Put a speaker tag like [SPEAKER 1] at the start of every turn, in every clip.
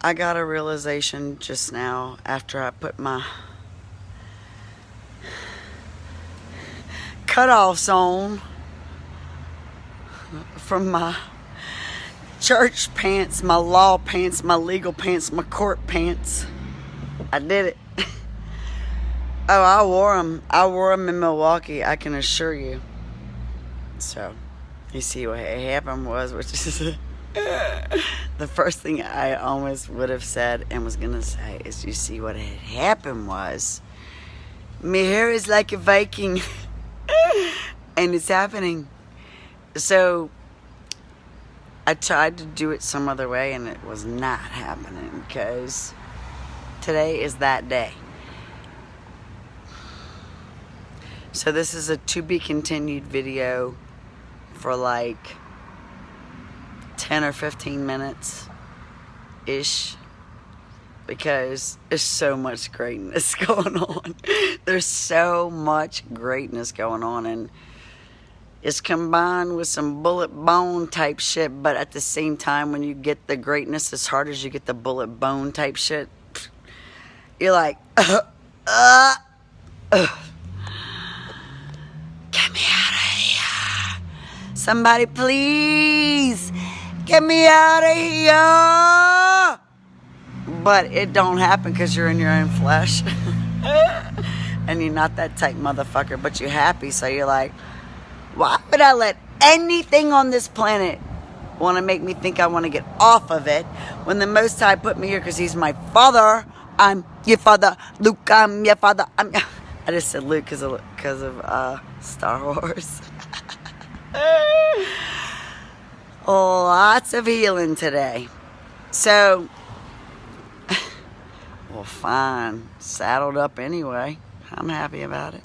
[SPEAKER 1] I got a realization just now after I put my cutoffs on from my church pants, my law pants, my legal pants, my court pants. I did it. Oh, I wore them. I wore them in Milwaukee, I can assure you. So, you see what happened was, which is the first thing I almost would have said and was going to say is, you see what had happened was, my hair is like a Viking. And it's happening. So, I tried to do it some other way and it was not happening because today is that day. So this is a to be continued video for like 10 or 15 minutes ish, because there's so much greatness going on. There's so much greatness going on, and it's combined with some bullet bone type shit, but at the same time, when you get the greatness as hard as you get the bullet bone type shit, you're like, get me out of here. Somebody please get me out of here. But it don't happen because you're in your own flesh. And you're not that type motherfucker, but you're happy, so you're like, why would I let anything on this planet want to make me think I want to get off of it when the Most High put me here because He's my Father? I'm your father, Luke. I'm your father. I just said Luke because of Star Wars. Lots of healing today. So, well, fine. Saddled up anyway. I'm happy about it.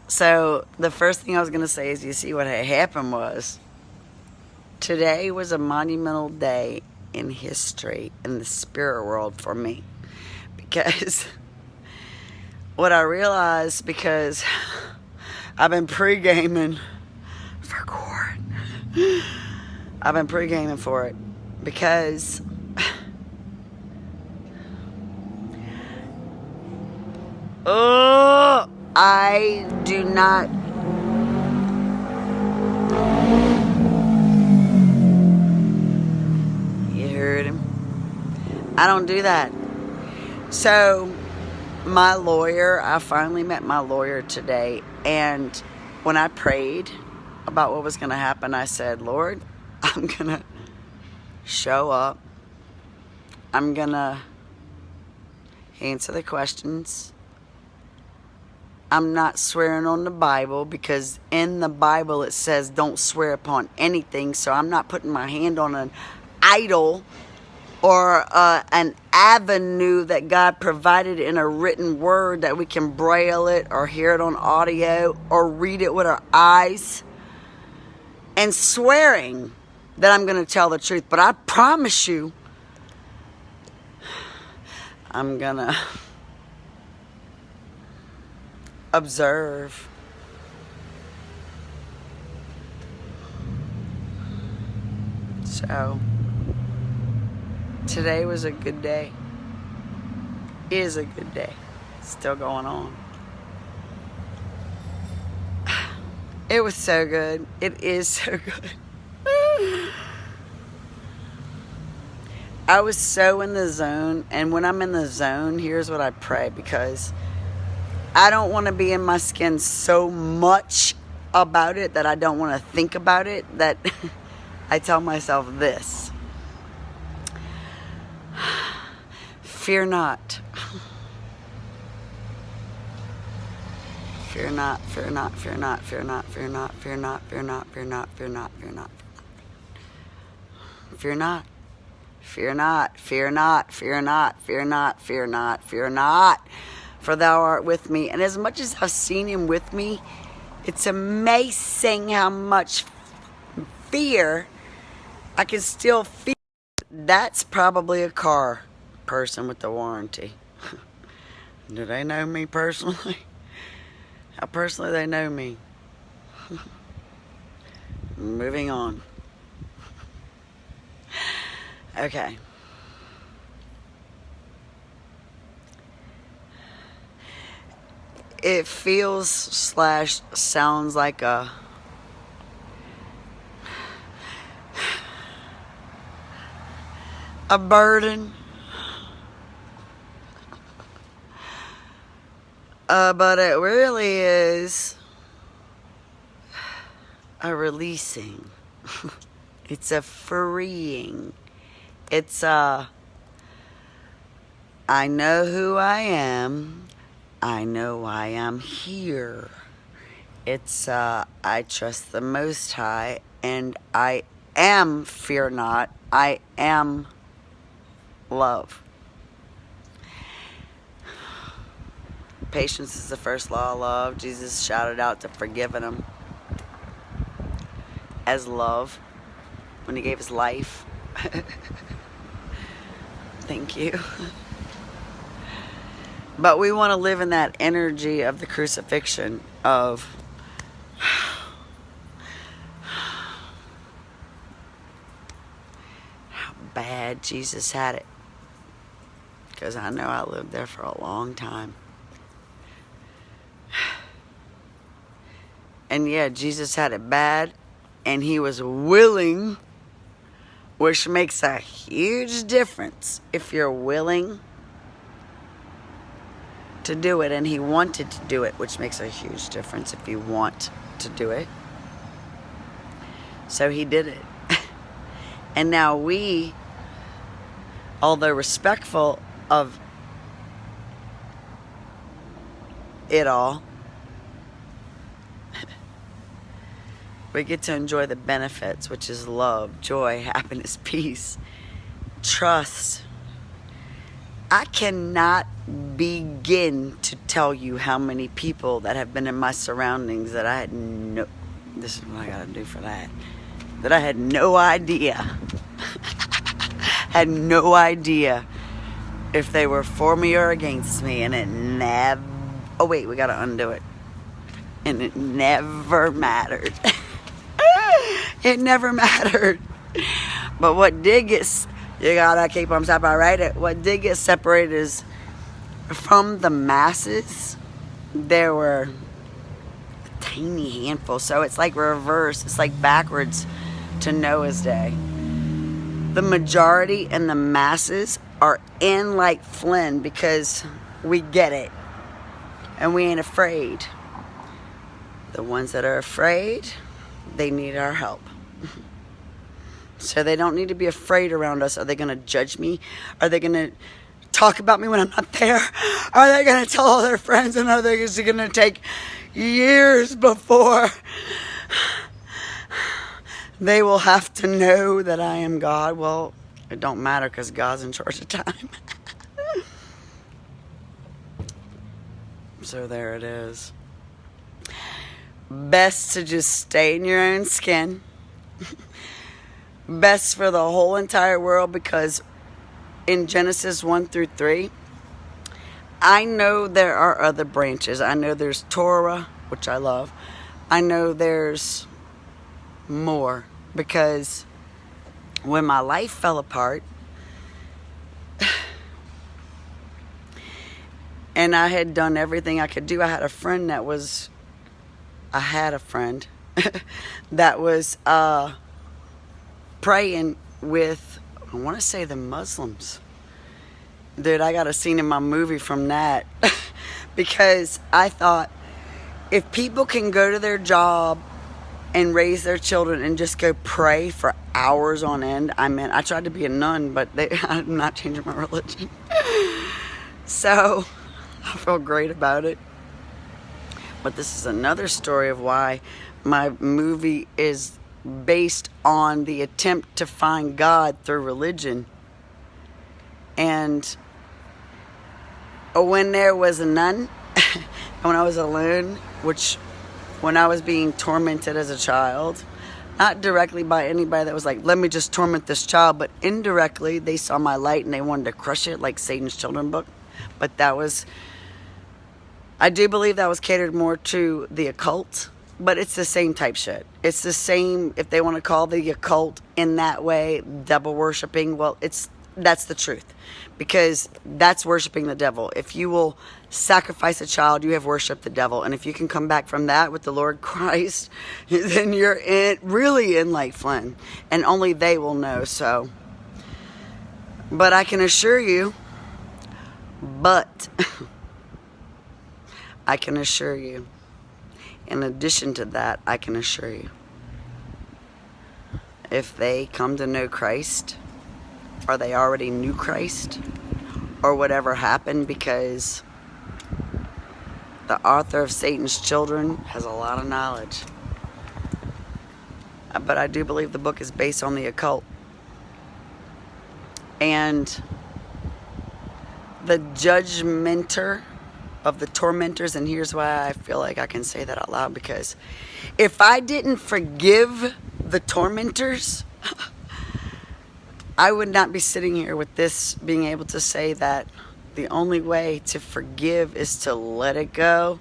[SPEAKER 1] So, the first thing I was going to say is, you see what had happened was, today was a monumental day in history, in the spirit world for me. Because what I realized, because I've been pre-gaming for court. I've been pre-gaming for it. Because I do not you heard him. I don't do that. So my lawyer, I finally met my lawyer today, and when I prayed about what was going to happen, I said, Lord, I'm going to show up. I'm going to answer the questions. I'm not swearing on the Bible, because in the Bible it says don't swear upon anything. So I'm not putting my hand on an idol or an avenue that God provided in a written word that we can braille it or hear it on audio or read it with our eyes, and swearing that I'm going to tell the truth. But I promise you, I'm going to observe. So, today was a good day. Is a good day. Still going on. It was so good. It is so good. I was so in the zone, and when I'm in the zone, here's what I pray, because I don't want to be in my skin so much about it that I don't want to think about it, that I tell myself this: fear not. Fear not, fear not, fear not, fear not, fear not, fear not, fear not, fear not, fear not, fear not. Fear not. Fear not, fear not, fear not, fear not, fear not, fear not, for thou art with me. And as much as I've seen him with me, it's amazing how much fear I can still feel. That's probably a car person with the warranty. Do they know me personally? How personally they know me? Moving on. Okay. It feels / sounds like a burden. But it really is a releasing. It's a freeing. It's a, I know who I am. I know why I'm here. It's I trust the Most High, and I am fear not. I am love. Patience is the first law of love. Jesus shouted out to forgiving them as love when he gave his life. Thank you. But we want to live in that energy of the crucifixion of how bad Jesus had it. Because I know I lived there for a long time. And yeah, Jesus had it bad, and he was willing, which makes a huge difference if you're willing to do it, and he wanted to do it, which makes a huge difference if you want to do it. So he did it. And now we, although respectful of it all, we get to enjoy the benefits, which is love, joy, happiness, peace, trust. I cannot begin to tell you how many people that have been in my surroundings that I had no, this is what I gotta do for that I had no idea, had no idea if they were for me or against me, and it never, oh wait, we gotta undo it, and it never mattered. It never mattered. But what did get, you gotta keep them separated. What did get separated is from the masses, there were a tiny handful. So it's like reverse, it's like backwards to Noah's day. The majority and the masses are in like Flynn because we get it and we ain't afraid. The ones that are afraid, they need our help. So they don't need to be afraid around us. Are they going to judge me? Are they going to talk about me when I'm not there? Are they going to tell all their friends? And are they just going to take years before they will have to know that I am God? Well, it don't matter because God's in charge of time. So there it is. Best to just stay in your own skin. Best for the whole entire world, because in Genesis 1-3, I know there are other branches. I know there's Torah, which I love. I know there's more, because when my life fell apart and I had done everything I could do, I had a friend that was praying with, I want to say, the Muslims. Dude, I got a scene in my movie from that. Because I thought, if people can go to their job and raise their children and just go pray for hours on end, I tried to be a nun, but I'm not changing my religion. So I feel great about it. But this is another story of why my movie is based on the attempt to find God through religion. And when there was none, when I was alone, which when I was being tormented as a child, not directly by anybody that was like, let me just torment this child, but indirectly they saw my light and they wanted to crush it, like Satan's Children book. But that was, I do believe that was catered more to the occult, But it's the same type shit. It's the same, if they want to call the occult in that way, devil worshiping, well, that's the truth. Because that's worshiping the devil. If you will sacrifice a child, you have worshiped the devil. And if you can come back from that with the Lord Christ, then you're really in Lake Flynn. And only they will know, so. But I can assure you, in addition to that, I can assure you, if they come to know Christ, or they already knew Christ, or whatever happened, because the author of Satan's Children has a lot of knowledge. But I do believe the book is based on the occult. And the judgmenter of the tormentors, and here's why I feel like I can say that out loud, because if I didn't forgive the tormentors, I would not be sitting here with this, being able to say that the only way to forgive is to let it go.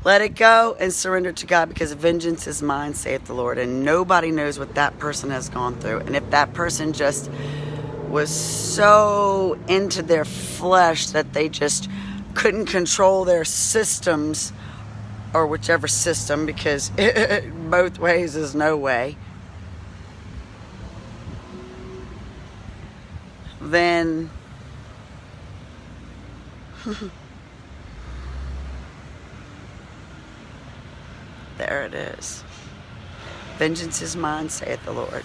[SPEAKER 1] Let it go and surrender to God, because vengeance is mine, saith the Lord. And nobody knows what that person has gone through. And if that person just was so into their flesh that they just couldn't control their systems, or whichever system, because both ways is no way, then there it is. Vengeance is mine, saith the Lord.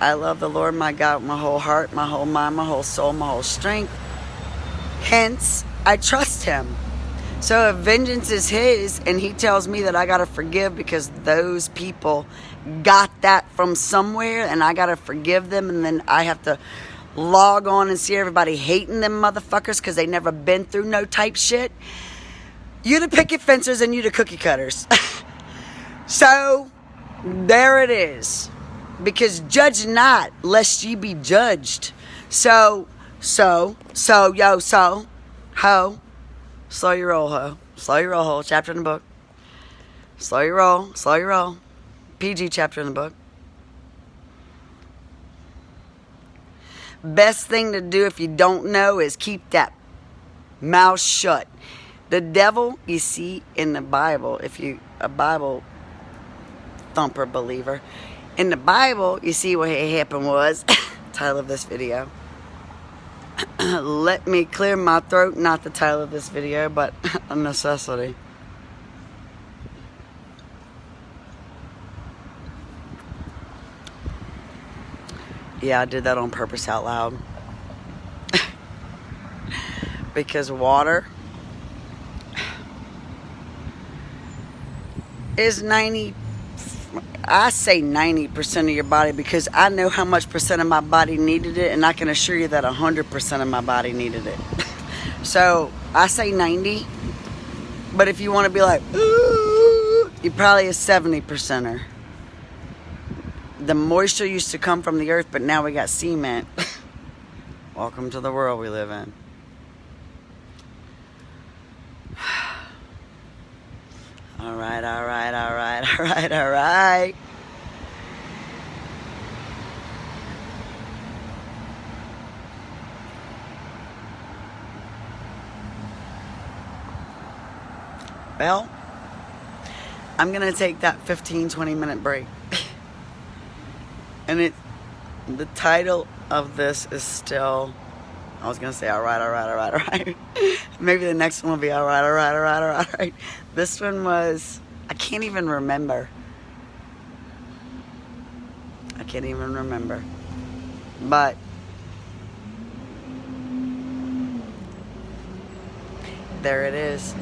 [SPEAKER 1] I love the Lord my God with my whole heart, my whole mind, my whole soul, my whole strength. Hence, I trust him. So if vengeance is his, and he tells me that I got to forgive because those people got that from somewhere, and I got to forgive them, and then I have to log on and see everybody hating them motherfuckers because they never been through no type shit. You the picket fencers and you the cookie cutters. So, there it is. Because judge not, lest ye be judged. So, ho. Slow your roll, ho. Slow your roll, ho. Chapter in the book. Slow your roll. PG chapter in the book. Best thing to do if you don't know is keep that mouth shut. The devil, you see in the Bible, if you a Bible thumper believer, in the Bible, you see what happened was, title of this video. Let me clear my throat, not the title of this video, but a necessity. Yeah, I did that on purpose out loud. Because water is 90% of your body, because I know how much percent of my body needed it, and I can assure you that 100% of my body needed it. So I say 90, but if you want to be like, ooh, you're probably a 70%er. The moisture used to come from the earth, but now we got cement. Welcome to the world we live in. All right. Well, I'm going to take that 15-20 minute break. And the title of this is still, I was going to say, all right. Maybe the next one will be all right. This one was, I can't even remember. But there it is.